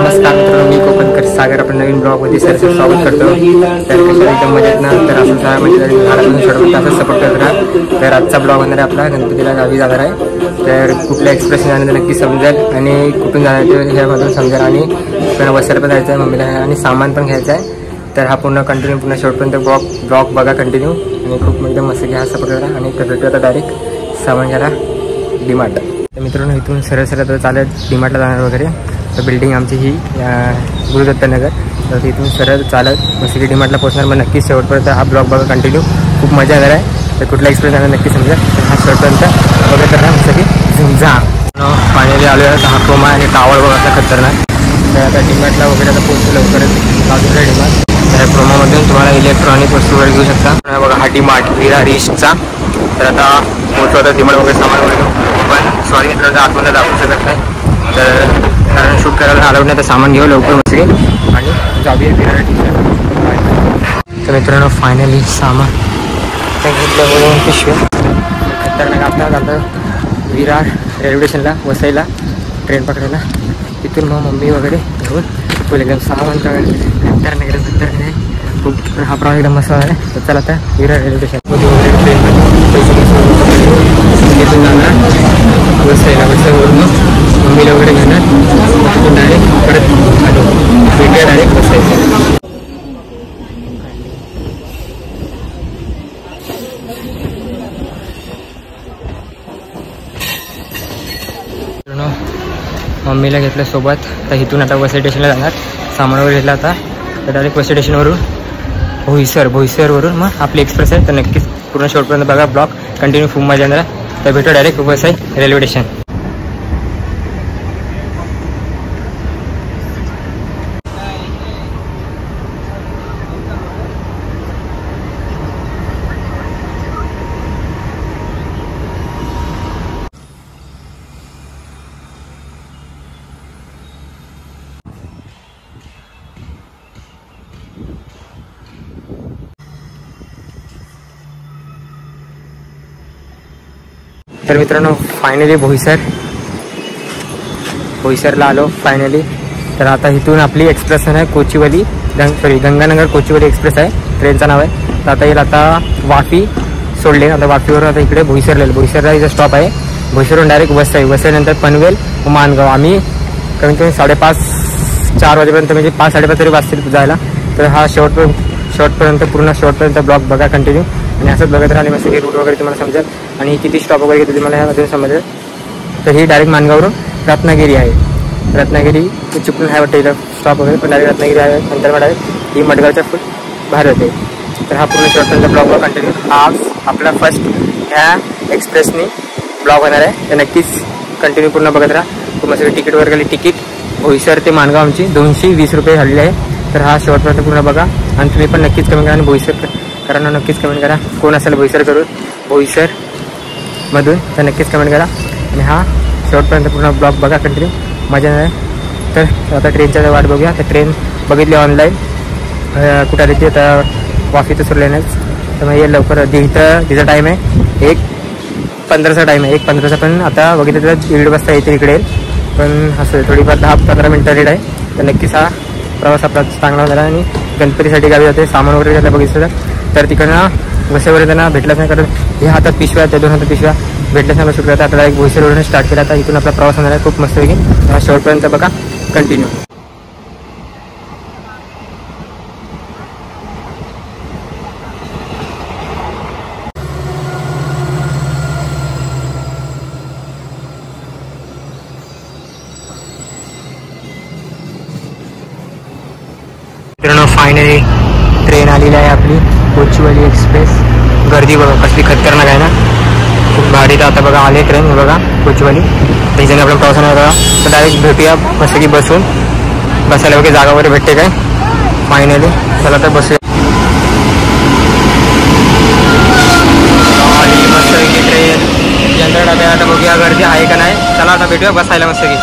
नमस्कार मित्रांनो, मी कोकणकर सागर आपण नवीन ब्लॉगमध्ये सरचं स्वागत करतो। तर कशा एकदम मजेत ना, तर असं सहा म्हणजे झाडातून सोडवत असं सपोर्ट करत राहा। तर आजचा ब्लॉग होणार आहे आपला गणपतीला गावी जाणार आहे। तर कुठल्या एक्सप्रेस जाण्याचं नक्की समजेल आणि कुठून जाणार ते ह्यामधून समजेल आणि आपल्याला वसर पण जायचं आहे मम्मीला आणि सामान पण घ्यायचं आहे। तर हा पूर्ण कंटिन्यू पूर्ण शेवटपर्यंत ब्लॉग बघा कंटिन्यू आणि खूप एकदम मस्त घ्या सपोर्ट करा आणि भेटू आता डायरेक्ट सामान घ्यायला डीमार्ट। तर मित्रांनो इथून सरळ तर चालत डीमार्टला जाणार वगैरे। तर बिल्डिंग आमची ही गुरुदत्तनगर, तर तिथून सरळ चालत मस्त डीमार्टला पोहोचणार। मग नक्कीच शेवटपर्यंत हा ब्लॉग बघा कंटिन्यू, खूप मजा येणार आहे। तर कुठला एक्सपिरियन्स आहे नक्की समजा। तर हा शेवटपर्यंत बघत राहा मस्त झुंजा फायनली आलो आहे। हा क्रोमा आणि टावर बघा असं खतरनाक। तर आता डीमार्टला वगैरे आता पोहोचलो लवकरच बाजूला डीमार्ट। तर क्रोमामधून तुम्हाला इलेक्ट्रॉनिक वस्तू वगैरे घेऊ शकता बघा। हा डीमार्ट विरा रिस्टचा। तर आता पोहोचलो आता डीमार्ट वगैरे सामान वगैरे, पण सॉरी मित्रांनो आतमध्ये दाखवू शकत नाही तर कारण शूट करायला अलाउड नाही। तर सामान घेऊ लवकर मस्त आणि जाऊया फिरायला टी-शर्ट। तर मित्रांनो फायनली सामान घेतलं वरून पिशव्या खतरनाक। आता विरार रेल्वे स्टेशनला वसईला ट्रेन पकडायला, तिथून मग मम्मी वगैरे घेऊन फुल एकदम सामान खतरनाक आहे खूप। हा प्रवास एकदम मस्त आहे। तर चला आता विरार रेल्वे स्टेशनमध्ये वगैरे ट्रेनमध्ये तिथून जाणार वसईला, वसईवरून मग मम्मीला वगैरे घेणार डायरेक्ट परत आलो भेटूया डायरेक्ट वसईला। मम्मीला घेतलं सोबत। तर इथून आता वसई स्टेशनला जाणार, सामान वगैरे घेतलं आता। तर डायरेक्ट वसई स्टेशनवरून भोईसरवरून मग आपली एक्सप्रेस आहे। तर नक्कीच पूर्ण शेवटपर्यंत बघा ब्लॉग कंटिन्यू, खूप मजा येणार। तर भेटू डायरेक्ट वसई रेल्वे स्टेशन। तर मित्रांनो फायनली भोईसरला आलो फायनली। तर आता इथून आपली एक्सप्रेस आहे कोचीवली गंगानगर कोचीवली एक्सप्रेस आहे, ट्रेनचं नाव आहे। तर आता येईल आता वाफी सोडले, आता वाफीवरून आता इकडे भोईसरला इथं स्टॉप आहे। भोईसरवरून डायरेक्ट वसईनंतर पनवेल माणगाव। आम्ही कमीत कमी 4:30 वाजेपर्यंत म्हणजे 5-5:30 तरी वाजतील जायला। तर हा शेवटपर्यंत पूर्ण शेवटपर्यंत ब्लॉग बघा कंटिन्यू आणि असंच बघत राहिले मस्त हे रूट वगैरे तुम्हाला समजेल आणि किती स्टॉप वगैरे घेते तुम्हाला ह्यामधून समजेल। तर ही डायरेक्ट माणगावरून रत्नागिरी आहे, रत्नागिरी चुकून आहे वाटतं इथं स्टॉप वगैरे, पण डायरेक्ट रत्नागिरी आहे। नंतर मग डायरेक्ट ही मडगावच्या फुट बाहेर होते। तर हा पूर्ण शेवटपर्यंत ब्लॉग बघा कंटिन्यू। आज आपला फर्स्ट ह्या एक्सप्रेसनी ब्लॉग होणार आहे, तर नक्कीच कंटिन्यू पूर्ण बघत राहा। तुम्हाला सगळी तिकीट वगैरे गेली, तिकीट भोईसर ते माणगाव आमची 220 रुपये झालेली आहे। तर हा शेवटपर्यंत पूर्ण बघा आणि तुम्ही पण नक्कीच कमेंट करा आणि भोईसरकरांना नक्कीच कमेंट करा कोण असेल भोईसरमधून, तर नक्कीच कमेंट करा आणि हा शेवटपर्यंत पूर्ण ब्लॉग बघा कंटिन्यू, मजा येणार आहे। तर आता ट्रेनच्या वाट बघूया। तर ट्रेन बघितली ऑनलाईन कुठं आली ती, आता वाफीचं सुरलेनंच। तर मग ये लवकर इथं तिचा टाईम आहे 1:15चा टाईम आहे, 1:15चा, पण आता बघितलं तर 1:30 वाजता येते इकडे, पण असं थोडीफार 10-15 मिनटं लेट आहे। तर नक्कीच हा प्रवास आपला चांगला झाला आणि गणपतीसाठी गावी जाते सामान वगैरे घ्यायला बघितलं तर तिकडनं वसईवरून त्यांना भेटलंच नाही, कारण हे हातात पिशव्या त्या 2 हातात पिशव्या भेटल्याच नाही सुटलं। आता आपल्याला एक भोईसरवरून स्टार्ट केला, आता इथून आपला प्रवास होणार आहे खूप मस्तपैकी। शेवटपर्यंत बघा कंटिन्यू। मित्रांनो फायनली ट्रेन आलेली आहे आपली कोचीवली एक्सप्रेस। गर्दी बघा कसली खतरनाक आहे ना, खूप भारी। तर आता बघा आले ट्रेन, हे बघा कोचीवली, त्याच्याने आपल्या प्रवासाने बघा। तर डायरेक्ट भेटूया मस्त की बसून, बसायला वगैरे जागा वगैरे भेटते काय फायनली। चला तर बसूया मस्त की ट्रेन जनरल डब्या। आता बघूया गर्दी आहे का नाही, चला आता भेटूया बसायला मस्त की।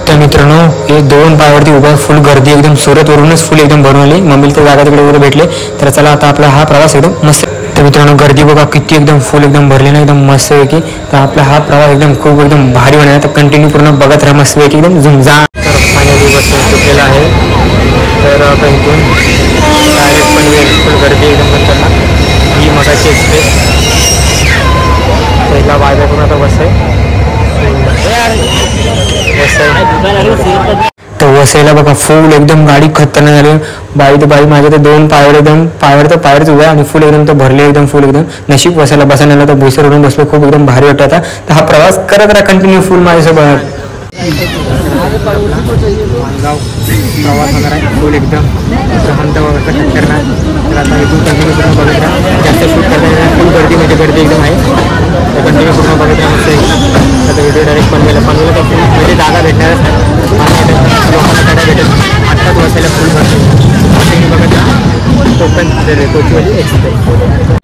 तर मित्रांनो हे 2 पायावरती उभा फुल गर्दी एकदम सुरतवरूनच फुल एकदम भरून आली, मम्मीला तर जागा तिकडे वगैरे भेटले। तर चला आता आपला हा प्रवास एकदम मस्त। तर मित्रांनो गर्दी बघा किती एकदम फुल एकदम भरली ना एकदम मस्त पैकी। तर आपला हा प्रवास एकदम खूप एकदम भारी होणार आहे। तर कंटिन्यू पूर्ण बघत राहा मस्त पैकी एकदम झुंजा। तर फायनली बसून चुकलेला आहे. तर आता इथून डायरेक्ट पनवेल फुल गर्दी एकदम नंतर ही मगाची एक्सप्रेस पहिला बाय बाय करून आता बस आहे. तर वसईला बघा फुल एकदम गाडी खतरनाक झाली. बाई तर बाई माझ्या तर 2 पायवर एकदम पायवरच उभा आणि फुल एकदम तो भरले एकदम फुल एकदम. नशीब वसायला बसायला तर भुईसरवरून बसलो. खूप एकदम भारी वाटतं आता. तर हा प्रवास करत राहा कंटिन्यू फुल माझ्यासोबत. प्रवास वगैरे फुल एकदम शांत वगैरे खतरनाक. तर आता इथून कंटिन्यू पूर्ण बघत राहा. जास्त शूट करता फुल गर्दी म्हणजे गर्दी एकदम आहे. तर कंटिन्यू पूर्ण बघत राहा मस्त. आता व्हिडिओ डायरेक्ट पनवेलला तर फुल म्हणजे जागा भेटणारच नाही. लोकांना गाड्या भेटत आत्ताच बसायला फुल भरते. बघत राहा कोकण कोचीवाली एक्सप्रेस.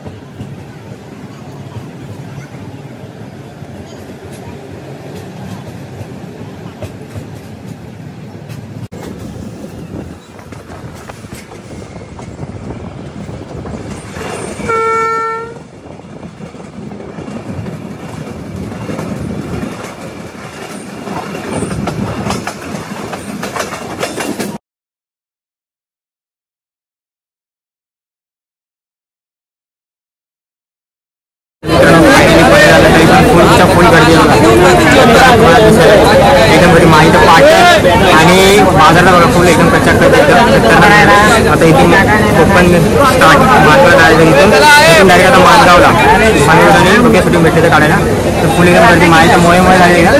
फुल गर्दी एकदम बरी माहिती पाठ आणि बाजारला बघा फुल एकदम कच्चा आता इथून कोकण स्टार्ट मानगाव डायरेक्ट इथून डायरेक्ट आता मानगावला बघा शूटिंग भेटते तर काढायला. तर फुल एकदम गर्दी माहिती मुळे झाली का.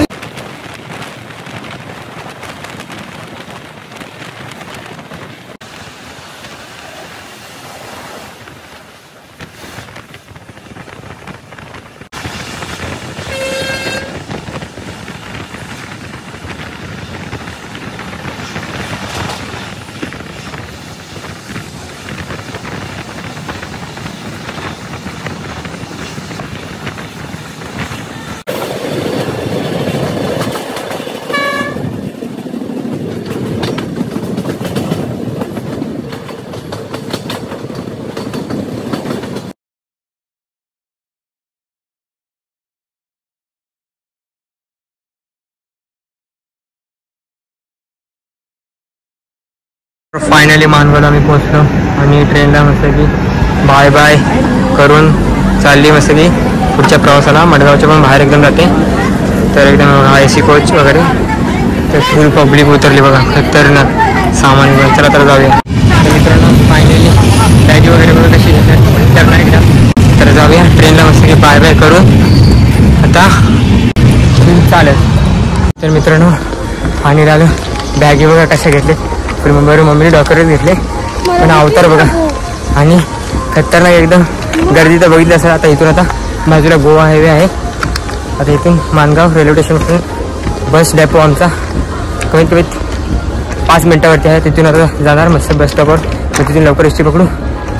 फायनली मानगावला आम्ही पोहोचलो आणि ट्रेनला मस्त की बाय बाय करून चालली मस्त की पुढच्या प्रवासाला. मडगावच्या पण बाहेर एकदम जाते. तर एकदम AC कोच वगैरे तर फुल पब्लिक उतरली बघा खतरनाक सामान घेऊन. चला तर जाऊया. तर मित्रांनो फायनली बॅगी वगैरे बघा कशी करणार एकदा. तर जाऊया ट्रेनला मस्त की बाय बाय करून आता चालेल. तर मित्रांनो आणि राहिलं बॅगी बघा कशा घेतले. पण मम्मीने डॉक्टरच घेतले पण अवतार बघा आणि खतरनाक एकदम गर्दी तर बघितली असेल. आता इथून आता बाजूला गोवा हायवे आहे. आता इथून मानगाव रेल्वे स्टेशनपासून बस डेपो आमचा कमीत कमी 5 मिनटावरती आहे. तिथून आता जाणार मस्त बस स्टॉपवर. तर तिथून लवकर एसटी पकडू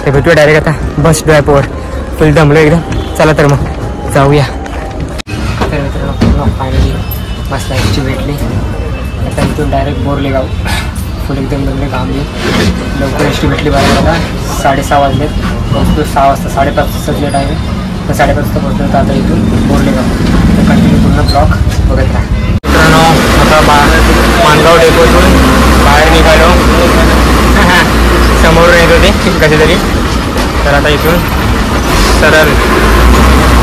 ते भेटूया डायरेक्ट आता बस डेपोवर. फुल दमलो एकदम. चला तर मग जाऊया. तर मित्रांनो फायनली बसला एसटी भेटली. आता इथून डायरेक्ट बोरलेगाव फुल एकदम दमले घामली. लवकर एसटी भेटली. बाहेर आता 6:30 वाजलेत. पोहोचतो 6 वाजता 5:30 लेट आहे. तर 5:30 वाजता पोहोचलो. तर आता इथून बोरलेगाव. तर कंटिन्यू पूर्ण ब्लॉग बघत राहा. मित्रांनो आता मानगाव डेपोतून बाहेर निघालो. समोरून येत होते कसे तरी. तर आता इथून सरळ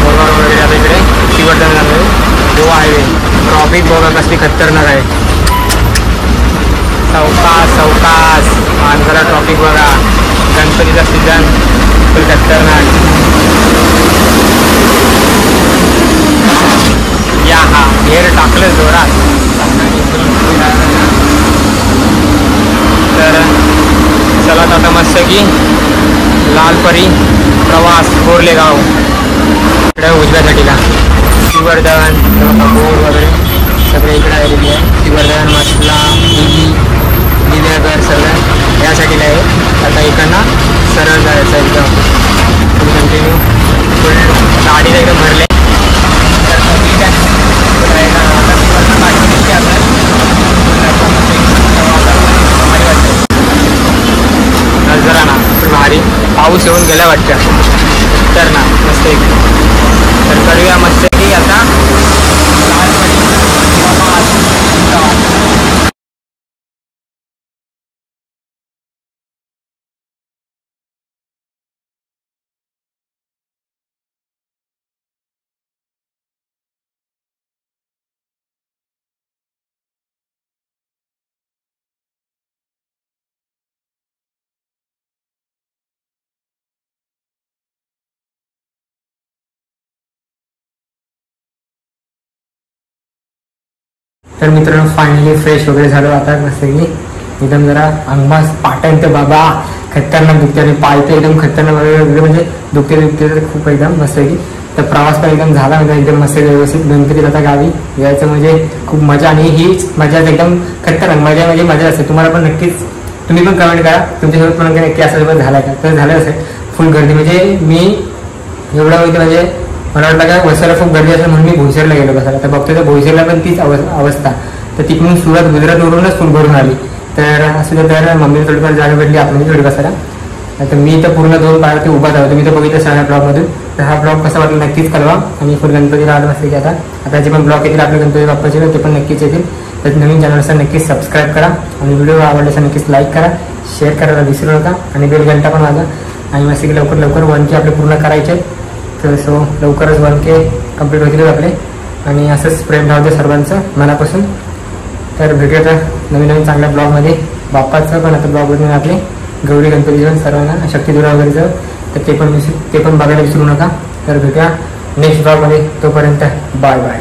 बोरगाव वगैरे आता इकडे शिवर्धन झालं गोवा हायवे. ट्रॉफिक बघा कसली खतरनाक आहे. सावकाश मानगावला ट्रॉफिक बघा. गणपतीचा सीझन फुल खतरनाक. या हा हेर टाकलं जोरात. तर चला आता मस्त की लालपरी प्रवास बोरलेगाव इकडे उजव्या साठीला शिवर्धन बोर वगैरे सगळे इकडे आलेली आहे. शिवर्धन मसला दिव्यागर सगळं या साठीला आहे. आता इकडनं सरळ जायचं एकदम फुल कंटिन्यू फुल गाडीला एकदम भरले. नजराना भारी पाऊस येऊन गेला वाटतं. तर ना मस्त तर करूया मस्त की आता तर मित्रांनो फायनली फ्रेश वगैरे झालो आता मस्त एकदम जरा अंगमास पाटण तर बाबा खतरनाक दुखते आणि पाय तर एकदम खतरनाक वगैरे म्हणजे दुखते तर खूप एकदम मस्त तर प्रवास पण एकदम झाला म्हणजे एकदम मस्त व्यवस्थित गणपतीत आता गावी यायचं म्हणजे खूप मजा आणि हीच मजा एकदम खतरनाक मजा म्हणजे मजा असते. तुम्हाला पण नक्कीच तुम्ही पण कमेंट करा तुमच्यासोबत पण नक्की असं पण झालं का तर झालं असेल फुल गर्दी म्हणजे मी एवढं म्हणजे मला वाटलं का वसायला खूप गर्दी असेल म्हणून मी भोईसरला गेलो बसायला तर बघतो तर भोईसरला पण तीच अवस्था तर तिकडून सुरत गुजरातवरूनच फुल भरून आली तर असं तर मम्मीला थोडीफार जागा भेटली आपण थोडी बसायला तर मी तर पूर्ण 2 पायावरती उभा झालो मी तर बघितलं सगळ्या ब्लॉगमधून तर हा ब्लॉग कसा वाटला नक्कीच कळवा आणि फुल गणपतीला आलो असते की आता जे पण ब्लॉग येतील आपल्या गणपती बाप्पाचे ते पण नक्कीच येतील तर नवीन चॅनल असेल नक्कीच सबस्क्राईब करा आणि व्हिडिओ आवडला असेल नक्कीच लाईक करा शेअर करायला विसरू नका आणि बेल घंटा पण वाजवा आणि मस्त की लवकर 1K आपले पूर्ण करायचे तर सो लवकरच 1K कंप्लीट होतील आपले आणि असंच प्रेम राहू दे सर्वांचं मनापासून. तर भेटूया नवीन चांगल्या ब्लॉगमध्ये बाप्पाचं पण आता ब्लॉगमध्ये आपले गौरी गणपतीचं सर्वांना शक्तिदुरा वगैरेचं तर ते पण बघायला विसरू नका. तर भेटूया नेक्स्ट ब्लॉगमध्ये तोपर्यंत बाय बाय.